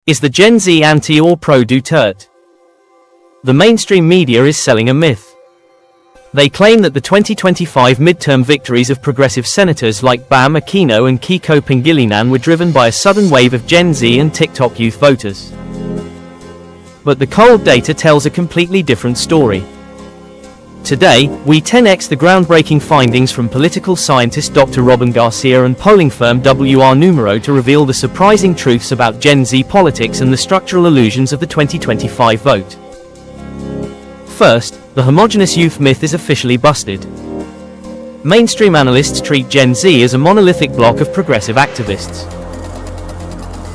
Is the Gen Z anti or pro-Duterte? The mainstream media is selling a myth. They claim that the 2025 midterm victories of progressive senators like Bam Aquino and Kiko Pangilinan were driven by a sudden wave of Gen Z and TikTok youth voters. But the cold data tells a completely different story. Today, we 10x the groundbreaking findings from political scientist Dr. Robin Garcia and polling firm WR Numero to reveal the surprising truths about Gen Z politics and the structural illusions of the 2025 vote. First, the homogenous youth myth is officially busted. Mainstream analysts treat Gen Z as a monolithic block of progressive activists.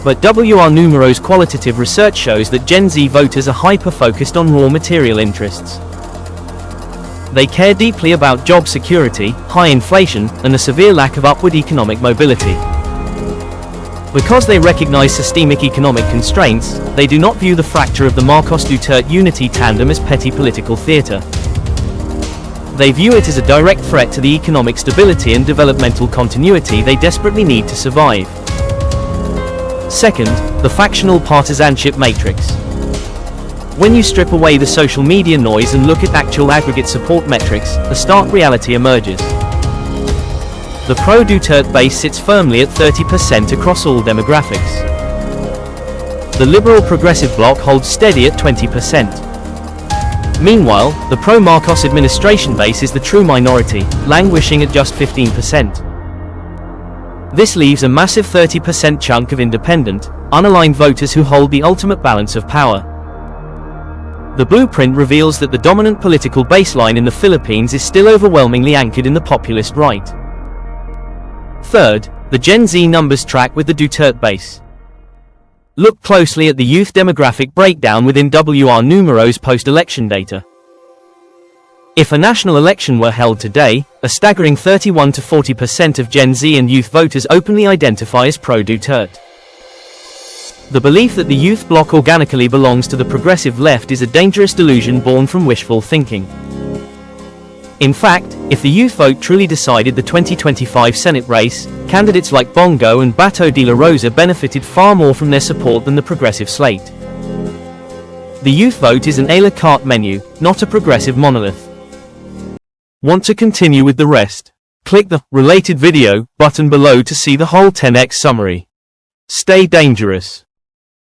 But WR Numero's qualitative research shows that Gen Z voters are hyper-focused on raw material interests. They care deeply about job security, high inflation, and a severe lack of upward economic mobility. Because they recognize systemic economic constraints, they do not view the fracture of the Marcos-Duterte Unity tandem as petty political theater. They view it as a direct threat to the economic stability and developmental continuity they desperately need to survive. Second, the factional partisanship matrix. When you strip away the social media noise and look at actual aggregate support metrics, the stark reality emerges. The pro-Duterte base sits firmly at 30% across all demographics. The liberal-progressive bloc holds steady at 20%. Meanwhile, the pro-Marcos administration base is the true minority, languishing at just 15%. This leaves a massive 30% chunk of independent, unaligned voters who hold the ultimate balance of power. The blueprint reveals that the dominant political baseline in the Philippines is still overwhelmingly anchored in the populist right. Third, the Gen Z numbers track with the Duterte base. Look closely at the youth demographic breakdown within WR Numero's post-election data. If a national election were held today, a staggering 31 to 40% of Gen Z and youth voters openly identify as pro-Duterte. The belief that the youth bloc organically belongs to the progressive left is a dangerous delusion born from wishful thinking. In fact, if the youth vote truly decided the 2025 Senate race, candidates like Bongo and Bato Dela Rosa benefited far more from their support than the progressive slate. The youth vote is an ala-carte menu, not a progressive monolith. Want to continue with the rest? Click the related video button below to see the whole 10x summary. Stay dangerous.